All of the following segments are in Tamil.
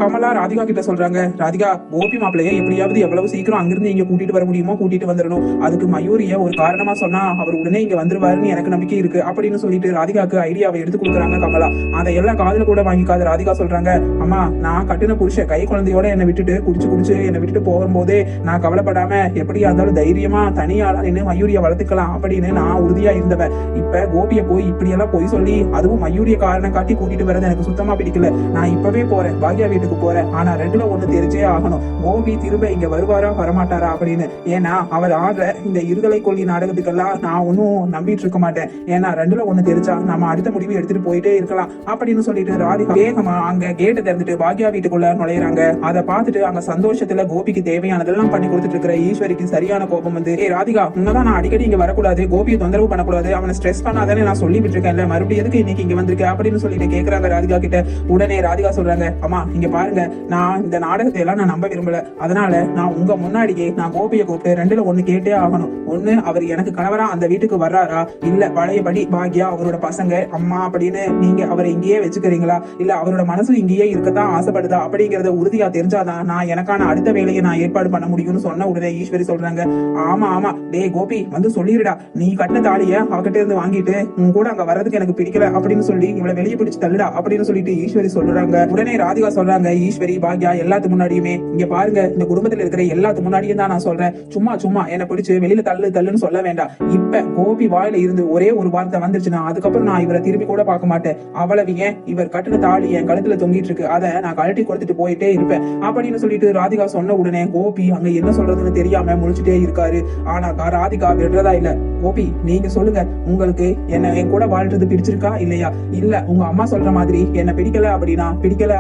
கமலா ராதிகா கிட்ட சொல்றாங்க, ராதிகா கோபி மாப்பிள்ளைய எப்படியாவது எவ்வளவு சீக்கிரம் அங்கிருந்து இங்க கூட்டிட்டு வர முடியுமோ கூட்டிட்டு வந்துடணும். அதுக்கு மயூரிய ஒரு காரணமா சொன்னா அவர் உடனே இங்க வந்துருவாருன்னு எனக்கு நம்பிக்கை இருக்கு அப்படின்னு சொல்லிட்டு ராதிகாக்கு ஐடியாவை எடுத்து கொடுக்குறாங்க கமலா. அதை எல்லாம் காதுல கூட வாங்கிக்காத ராதிகா சொல்றாங்க, அம்மா நான் கட்டின புருஷ கை குழந்தையோட என்னை விட்டுட்டு குடிச்சு என்னை விட்டுட்டு போகும்போதே நான் கவலைப்படாம எப்படியா இருந்தாலும் தைரியமா தனியாளா நின்று மயூரிய வளர்த்துக்கலாம் அப்படின்னு நான் உறுதியா இருந்தவன். இப்ப கோபிய போய் இப்படியெல்லாம் போய் சொல்லி அதுவும் மயூரிய காரணம் காட்டி கூட்டிட்டு வரது எனக்கு சுத்தமா பிடிக்கல. நான் இப்பவே போறேன், பாக்யா வீட்டுக்கு போறேன். ஆனா ரெண்டுல ஒண்ணு தெரிஞ்சே ஆகணும், கோபி திரும்ப இங்க வருவாரா வரமாட்டாரா அப்படின்னு. ஏன்னா அவர் ஆடுற இந்த இருதலை கொல்லி நாடகத்துக்கெல்லாம் நான் ஒன்னும் நம்பிட்டு இருக்க மாட்டேன். ஏன்னா ரெண்டுல ஒண்ணு தெரிஞ்சா நம்ம அடுத்த முடிவு எடுத்துட்டு போயிட்டே இருக்கலாம் அப்படின்னு சொல்லிட்டு ராதிகா வேகமா அங்க கேட்டை திறந்துட்டு பாக்யா வீட்டுக்குள்ள நுழையிறாங்க. அதை பார்த்துட்டு அங்க சந்தோஷத்துல கோபிக்கு தேவையானதெல்லாம் பண்ணி கொடுத்துட்டு இருக்கிற ஈஸ்வரிக்கு சரியான கோபம் வந்து, ஏ ராதிகா உன்னதான் நான் அடிக்கடி இங்க வரக்கூடாது, கோபியை தொந்தரவு பண்ணக்கூடாது, அவனை ஸ்ட்ரெஸ் பண்ணாதானே நான் சொல்லி விட்டுருக்கேன்ல, மறுபடியும் எதுக்கு இன்னைக்கு இங்க வந்திருக்க அப்படின்னு சொல்லிட்டு கேக்குறாங்க ராதிகா கிட்ட. உடனே ராதிகா சொல்றாங்க, அம்மா இங்க பாருங்க, நான் இந்த நாடகத்தை எல்லாம் நான் நம்ப விரும்பல. அதனால நான் உங்க முன்னாடியே நான் கோபியை கூப்பிட்டு ரெண்டுல ஒண்ணு கேட்டே ஆகணும். ஒண்ணு அவர் எனக்கு கணவரா அந்த வீட்டுக்கு வர்றாரா, இல்ல பழையபடி பாக்யா அவரோட பசங்க அம்மா அப்படின்னு நீங்க அவரை இங்கேயே வச்சுக்கிறீங்களா, இல்ல அவரோட மனசு இங்கேயே இருக்கத்தான் ஆசைப்படுதா அப்படிங்கறத உறுதியா தெரிஞ்சாதான் நான் எனக்கான அடுத்த வேலையை நான் ஏற்பாடு பண்ண முடியும்னு சொன்ன உடனே ஈஸ்வரி சொல்றாங்க, ஆமா ஆமா டே கோபி வந்து சொல்லிடுடா, நீ கட்டின தாலிய அவகிட்ட இருந்து வாங்கிட்டு உன் கூட அங்க வர்றதுக்கு எனக்கு பிடிக்கல அப்படின்னு சொல்லி இவளை வெளியே பிடிச்சு தள்ளுடா அப்படின்னு சொல்லிட்டு ஈஸ்வரி சொல்றாங்க. உடனே ராதிகா சொல்றாங்க, ஈஸ்வரி பாக்யா எல்லாத்து முன்னாடியுமே இங்க பாருங்க, இந்த குடும்பத்துல இருக்கிற எல்லாத்து முன்னாடியும் தான் நான் சொல்றேன், சும்மா என்ன பிடிச்சு வெளியில தள்ளுன்னு சொல்ல வேண்டாம். இப்ப கோபி வாயில இருந்து ஒரே ஒரு வார்த்தை வந்துருச்சுன்னா அதுக்கப்புறம் நான் இவரை திரும்பி கூட பார்க்க மாட்டேன். அவ்வளவு ஏன் இவர் கட்டின தாலி என் கழுத்துல தொங்கிட்டு இருக்கு, அதை நான் கழட்டி கொடுத்துட்டு போயிட்டே இருப்பேன் அப்படின்னு சொல்லிட்டு ராதிகா சொன்ன உடனே கோபி அங்க என்ன சொல்றதுன்னு தெரியாம முழிச்சுட்டே இருக்காரு. ஆனா ராதிகா விடுறதா இல்ல, கோபி நீங்க சொல்லுங்க, உங்களுக்கு என்ன என் கூட வாழ்றது பிடிச்சிருக்கா இல்லையா, இல்ல உங்க அம்மா சொல்ற மாதிரி என்ன பிடிக்கல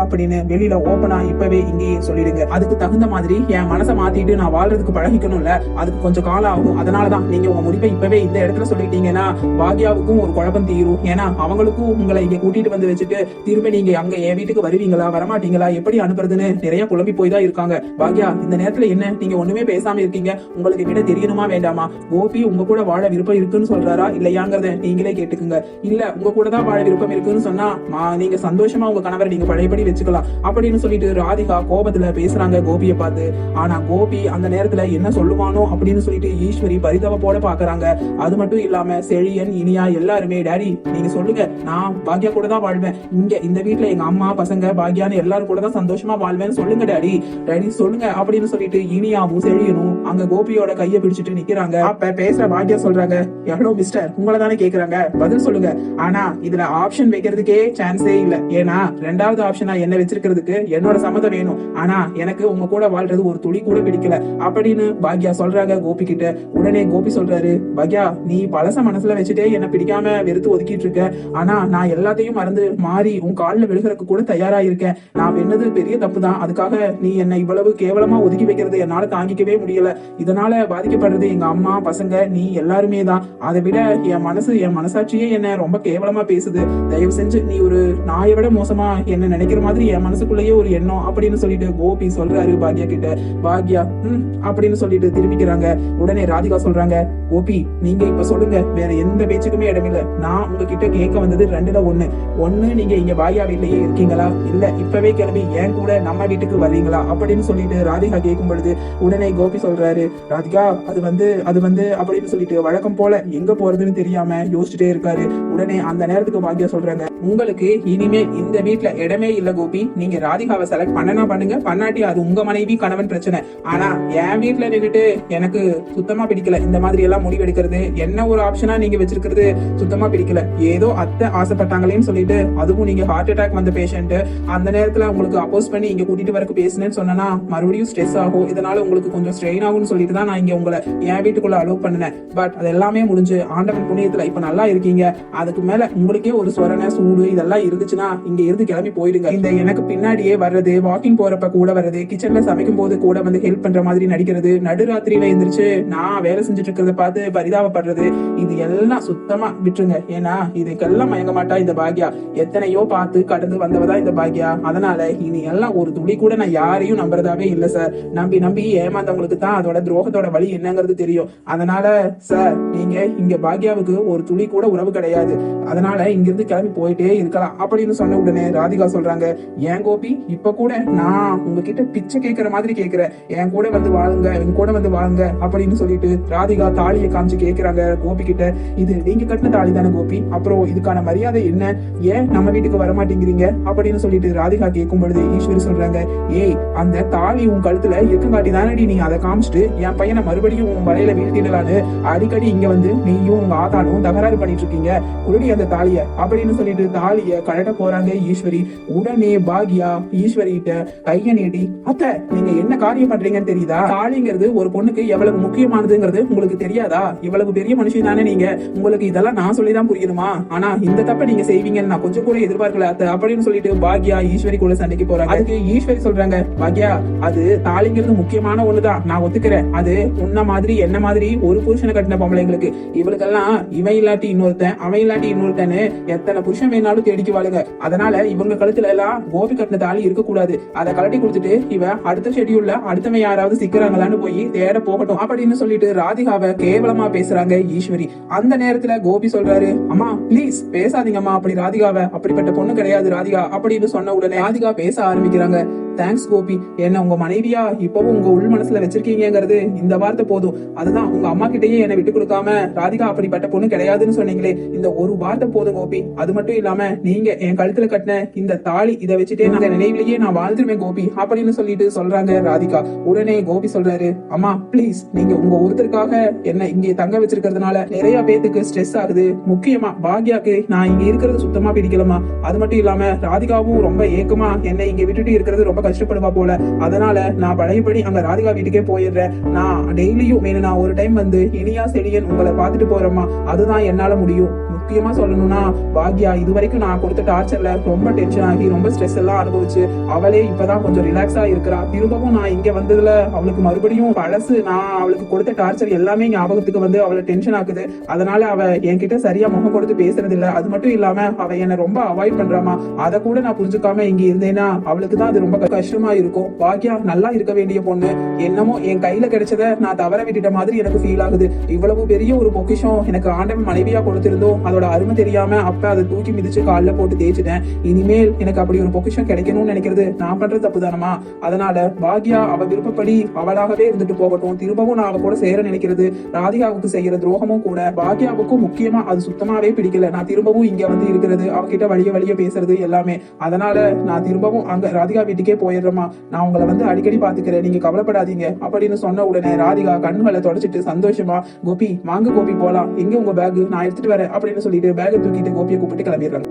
அப்படின்னு வெளியில ஓப்பனா இப்பவே இங்கேயே சொல்லிடுங்க. அதுக்கு தகுந்த மாதிரி என் மனசை மாத்திட்டு நான் வாழ்றதுக்கு பழகிக்கணும்ல, அதுக்கு கொஞ்சம் காலம் ஆகும். அதனாலதான் நீங்க உங்க முடிவை இப்பவே இந்த இடத்துல சொல்லிட்டீங்கன்னா பாக்யாவுக்கும் ஒரு குழப்பம் தீரும். ஏன்னா அவங்களுக்கும் உங்களை இங்க கூட்டிட்டு வந்து வச்சுட்டு திரும்ப நீங்க அங்க என் வீட்டுக்கு வருவீங்களா வரமாட்டீங்களா எப்படி அனுப்புறதுன்னு நிறைய குழம்பி போய் தான் இருக்காங்க. பாக்யா இந்த நேரத்துல என்ன நீங்க ஒண்ணுமே பேசாம இருக்கீங்க, உங்களுக்கு விட தெரியணுமா வேண்டாமா, கோபி உங்க கூட வாழ விருப்பம் இருக்குன்னு சொல்றாரா இல்லையாங்கிறத நீங்களே கேட்டுக்குங்க. இல்ல உங்க கூட தான் வாழ விருப்பம் இருக்குன்னு சொன்னா நீங்க சந்தோஷமா உங்க கணவரை நீங்க பழையபடி வச்சுக்கலாம் அப்படின்னு சொல்லிட்டு ராதிகா கோபத்துல பேசுறாங்க கோபியை பார்த்து. ஆனா கோபி அந்த நேரத்துல என்ன சொல்லுவானோ அப்படின்னு சொல்லிட்டு ஈஸ்வரி பரிதாபத்தோட பாக்குறாங்க. அது மட்டும் இல்லாம செழியன் இனியா எல்லாருமே, டாடி நீங்க சொல்லுங்க, நான் பாக்யா கூட தான் வாழ்வேன், இங்க இந்த வீட்டுல எங்க அம்மா பசங்க பாக்யான்னு எல்லாரும் கூட தான் சந்தோஷமா வாழ்வேன்னு சொல்லுங்க டாடி சொல்லுங்க அப்படின்னு சொல்லிட்டு இனியாவும் செழியனும் அங்க கோபியோட கையை பிடிச்சிட்டு நிக்கிறாங்க. அப்ப பேசுற பாக்யா சொல்றாங்க, எவ்வளவு மிஸ்டர் உங்களை தானே கேக்குறாங்க, பதில் சொல்லுங்க. ஆனா இதுல ஆப்ஷன் வைக்கிறதுக்கே சான்ஸே இல்ல, ஏன்னா ரெண்டாவது ஆப்ஷனா என்ன வச்சிருக்கிறதுக்கு என்னோட சம்மதம் வேணும். ஆனா எனக்கு உங்க கூட வாழ்றது ஒரு துளி கூட பிடிக்கல அப்படின்னு பாக்யா சொல்றாங்க கோபி கிட்ட. உடனே கோபி சொல்றாரு, பாக்யா நீ பழச மனசுல வச்சுட்டே என்ன பிடிக்காம வெறுத்து ஒதுக்கிட்டு இருக்க, ஆனா நான் எல்லாத்தையும் மறந்து மாறி உன் காலில் விழுகிறதுக்கு கூட தயாரா இருக்கேன். நான் என்னது பெரிய தப்பு தான், அதுக்காக நீ என்னை இவ்வளவு கேவலமா ஒதுக்கி வைக்கிறது என்னால தாங்கிக்கவே முடியல. இதனால பாதிக்கப்படுறது எங்க அம்மா பசங்க நீ எல்லாருமே தான். அதை விட என் மனசாட்சியே என்ன ரொம்ப கேவலமா பேசுது. தயவு செஞ்சு நீ ஒரு நாயை விட மோசமா என்ன நினைக்கிற மாதிரி என் மனசுக்குள்ளேயே ஒரு எண்ணம் அப்படின்னு சொல்லிட்டு கோபி சொல்றாரு பாக்யா கிட்ட. பாக்யா அப்படின்னு சொல்லிட்டு திரும்பிக்கிறாங்க. உடனே ராதிகா சொல்றாங்க, கோபி நீங்க இப்ப சொல்லுங்க, வேற எந்த பேச்சுக்குமே இடமில்ல. நான் உங்ககிட்ட கேட்க வந்தது ரெண்டுல ஒண்ணு நீங்க இங்க பாக்யா வீட்லயே இருக்கீங்களா, இல்ல இப்பவே கிளம்பி என் கூட நம்ம வீட்டுக்கு வரீங்களா அப்படின்னு சொல்லிட்டு ராதிகா கேட்கும் பொழுது உடனே கோபி சொல்றாரு, ராதிகா அது வந்து அப்படின்னு சொல்லிட்டு வழக்கம் போல எங்க போறதுன்னு தெரியாம யோசிச்சுட்டே இருக்காரு. உடனே அந்த நேரத்துக்கு பாக்யா சொல்றாங்க, உங்களுக்கு இனிமே இந்த வீட்டுல இடமே இல்ல கோபி, நீங்க ராதிகாவை செலக்ட் பண்ணனா பண்ணுங்க, பண்ணாட்டி அது உங்க மனைவி கணவன் பிரச்சனை. ஆனா என் வீட்டுல நின்றுட்டு எனக்கு சுத்தமா பிடிக்கல இந்த மாதிரி எல்லாம் முடிவு எடுக்கிறது, என்ன ஒரு ஆப்ஷனா நீங்க வச்சிருக்கிறது சுத்தமா பிடிக்கல. ஏதோ அத்தை ஆசைப்பட்டாங்களேன்னு சொல்லிட்டு, அதுவும் நீங்க ஹார்ட் அட்டாக் வந்த பேஷண்ட், அந்த நேரத்துல உங்களுக்கு அப்போஸ் பண்ணி இங்க கூட்டிட்டு வரக்கு பேசுனேன்னு சொன்னா மறுபடியும் ஸ்ட்ரெஸ் ஆகும், இதனால உங்களுக்கு கொஞ்சம் ஸ்ட்ரெயின் ஆகும்னு சொல்லிட்டு தான் நான் இங்க உங்களை என் வீட்டுக்குள்ள அலோவ் பண்ணினேன். பட் அது எல்லாமே முடிஞ்சு ஆண்டவன் புண்ணியத்துல இப்ப நல்லா இருக்கீங்க. அதுக்கு மேல உங்களுக்கே ஒரு சொரணை சூடு இதெல்லாம் இருந்துச்சுன்னா இங்க இருந்து கிளம்பி போயிடுங்க. இந்த எனக்கு பின்னாடியே வர்றது, வாக்கிங் போறப்ப கூட வர்றது, கிச்சன்ல சமைக்கும் போது கூட வந்து ஹெல்ப் பண்ற மாதிரி நடிக்கிறது, நடுராத்திரியில எந்திரிச்சு நான் வேலை செஞ்சுட்டு இருக்கிறத பார்த்து பரிதாபப்படுறது, இது எல்லாம் சுத்தமா விட்டுருங்க. ஏன்னா இதுக்கெல்லாம் மயங்க மாட்டா இந்த பாக்யா, எத்தனையோ பார்த்து கடந்து வந்தவதா இந்த பாக்யா. அதனால இனி எல்லாம் ஒரு துளி கூட நான் யாரையும் நம்புறதாவே இல்ல சார். நம்பி ஏமாந்தவங்களுக்கு தான் அதோட துரோகத்தோட வழி என்னங்கிறது தெரியும். அதனால சார் நீங்க இங்க பாக்யாவுக்கு ஒரு துளி கூட உறவு கிடையாது, அதனால இங்கிருந்து கிளம்பி போயிட்டே இருக்கலாம் அப்படின்னு சொன்ன உடனே ராதிகா சொல்றாங்க, ஏன் கோபி இப்ப கூட நான் உங்ககிட்ட பிச்சை கேட்கிற மாதிரி கேட்கிறேன், என் கூட வந்து வாழுங்க, என் கூட வந்து வாங்க அப்படின்னு சொல்லிட்டு ராதிகா தாலியை காமிச்சு கேட்கிறாங்க கோபி கிட்ட. இது நீங்க கட்டின தாலி தானே கோபி, அப்புறம் இதுக்கான மரியாதை என்ன, ஏன் நம்ம வீட்டுக்கு வர மாட்டேங்கிறீங்க அப்படின்னு சொல்லிட்டு ராதிகா கேட்கும் பொழுது ஈஸ்வரி சொல்றாங்க, ஏய் அந்த தாலி உன் கழுத்துல இருக்கங்காட்டி தானடி நீ அதை காமிச்சிட்டு என் பையனை மறுபடியும் உன் வலையில வீழ்த்திடலான்னு அடிக்கடி இங்க வந்து நீயும் உங்க ஆத்தானும் தகராறு பண்ணிட்டு இருக்கீங்க, குருடி அந்த தாலிய அப்படின்னு சொல்லிட்டு தாலிய கழட்ட போறாங்க ஈஸ்வரி. உடனே பாக்யா ஈஸ்வரி கிட்ட கைய நீட்டி, அத்தை நீங்க என்ன காரியம் பண்றீங்கன்னு தெரியுதா, தாலிங்கிறது ஒரு பொண்ணுக்கு எவ்வளவு முக்கியமானதுங்கிறது உங்களுக்கு தெரியாதா, இவ்வளவு பெரிய மனுஷன் தானே நீங்க, உங்களுக்கு இதெல்லாம் நான் சொல்லிதான் புரியணுமா, ஆனா இந்த தப்ப நீங்க செய்வீங்கன்னு நான் கொஞ்சம் கூட எதிர்பார்க்கல அத்தை அப்படின்னு சொல்லிட்டு பாக்யா ஈஸ்வரி கூட சண்டைக்கு போறாங்க. அதுக்கு ஈஸ்வரி சொல்றாங்க, பாக்யா அது தாலிங்கிறது முக்கியமான ஒண்ணுதான், நான் ஒத்துக்கிறேன், அது உன்ன மாதிரி என்ன மாதிரி ஒரு புருஷனை கட்டின பொம்பளைங்களுக்கு, இவளுக்கெல்லாம் இவன் இல்லாட்டி இன்னொருத்தன் அவன் இல்லாட்டி இன்னொருத்தன்னு எத்தனை புருஷன் வேணாலும் தேடிக்குவாளுங்க, அதனால இவங்க கழுத்துல எல்லாம் கோபி கட்டின தாலி இருக்க கூடாது, அதை கழட்டி கொடுத்துட்டு இவ அடுத்த ஷெட்யூல்ல அடுத்தவன் யாராவது சிக்கிறாங்களான்னு போய் தேட போகட்டும் அப்படின்னு சொல்லிட்டு ராதிகாவை கேவலமா பேசுறாங்க ஈஸ்வரி. அந்த நேரத்துல கோபி சொல்றாரு, அம்மா பிளீஸ் பேசாதீங்கம்மா, அப்படி ராதிகாவை அப்படிப்பட்ட பொண்ணு கிடையாது ராதிகா அப்படின்னு சொன்ன உடனே ராதிகா பேச ஆரம்பிக்கிறாங்க. தேங்க்ஸ் கோபி, என்ன உங்க மனைவியா இப்பவும் உங்க உள் மனசுல வச்சிருக்கீங்கிறது இந்த வார்த்தை போதும், அதுதான் உங்க அம்மா கிட்டயே என்ன விட்டு கொடுக்காம ராதிகா அப்படிப்பட்ட பொண்ணு கிடையாதுன்னு சொன்னீங்களே, இந்த ஒரு வார்த்தை போதும் கோபி, அது மட்டும் இல்லாம நீங்க என் கழுத்துல கட்டின இந்த தாலி இதை வச்சுட்டே நாங்க நினைவிலேயே நான் வாழ்ந்துருவேன் கோபி அப்படின்னு சொல்லிட்டு சொல்றாங்க ராதிகா. உடனே கோபி சொல்றாரு, அம்மா பிளீஸ் நீங்க உங்க ஒருத்தருக்காக என்ன இங்கே தங்க வச்சிருக்கிறதுனால நிறைய பேத்துக்கு ஸ்ட்ரெஸ் ஆகுது, முக்கியமா பாக்யாக்கு நான் இங்க இருக்கிறது சுத்தமா பிடிக்கலமா, அது மட்டும் இல்லாம ராதிகாவும் ரொம்ப ஏக்கமா என்னை இங்க விட்டுட்டு இருக்கிறது ரொம்ப கஷ்டப்படுவா போல, அதனால நான் பழையபடி அங்க ராதிகா வீட்டுக்கே போயிடுறேன், நான் டெய்லியும் நான் ஒரு டைம் வந்து இனியா செழியன் உங்களை பாத்துட்டு போறேம்மா, அதுதான் என்னால முடியும். முக்கியமா சொல்லணும்னா பாக்யா இதுவரைக்கும் நான் கொடுத்த டார்ச்சர்ல ரொம்ப டென்ஷன் ஆகி ரொம்ப ஸ்ட்ரெஸ் எல்லாம் அனுபவிச்சு அவளே இப்பதான் கொஞ்சம் ரிலாக்ஸா இருக்கிறா, திரும்பவும் நான் இங்க வந்ததுல அவளுக்கு மறுபடியும் பழசு நான் அவளுக்கு கொடுத்த டார்ச்சர் எல்லாமே ஞாபகத்துக்கு வந்து அவளை டென்ஷன் ஆகுது, அதனால அவ என்கிட்ட சரியா முகம் கொடுத்து பேசுறது இல்ல, அது மட்டும் இல்லாம அவ என்ன ரொம்ப அவாய்ட் பண்றாமா, அதை கூட நான் புரிஞ்சுக்காம இங்க இருந்தேன்னா அவளுக்கு தான் அது ரொம்ப கஷ்டமா இருக்கும். பாக்யா நல்லா இருக்க வேண்டிய பொண்ணு, என்னமோ என் கையில கிடைச்சத நான் தவற விட்டுட்ட மாதிரி எனக்கு ஃபீல் ஆகுது, இவ்வளவு பெரிய ஒரு பொக்கிஷம் எனக்கு ஆண்டவன் மனைவியா கொடுத்திருந்தோம், அதோட அருமை தெரியாம அப்ப அதை தூக்கி மிதிச்சு காலில் போட்டு தேய்ச்சிட்டேன், இனிமேல் எனக்கு அப்படி ஒரு பொக்கிஷம் கிடைக்கணும்னு நினைக்கிறது நான் பண்றது தப்பு தானமா, அதனால பாக்யா அவ விருப்பப்படி அவளாகவே இருந்துட்டு போகட்டும், திரும்பவும் நான் அவ கூட சேர நினைக்கிறது ராதிகாவுக்கு செய்யற துரோகமும் கூட பாக்யாவுக்கும் முக்கியமா அது சுத்தமாவே பிடிக்கல, நான் திரும்பவும் இங்க வந்து இருக்கிறது அவகிட்ட வழிய பேசுறது எல்லாமே, அதனால நான் திரும்பவும் அங்க ராதிகா வீட்டுக்கே போயிடுறேமா, நான் உங்களை வந்து அடிக்கடி பாத்துக்கிறேன், நீங்க கவலைப்படாதீங்க அப்படின்னு சொன்ன உடனே ராதிகா கண்ணுகளை தொடச்சிட்டு சந்தோஷமா, கோபி வாங்க கோபி போலாம், எங்க உங்க பேக் நான் எடுத்துட்டு வரேன் அப்படின்னு சொல்லிட்டு பேக்கை தூக்கிட்டு கோபியை கூப்பிட்டு கிளம்பிடுறாங்க.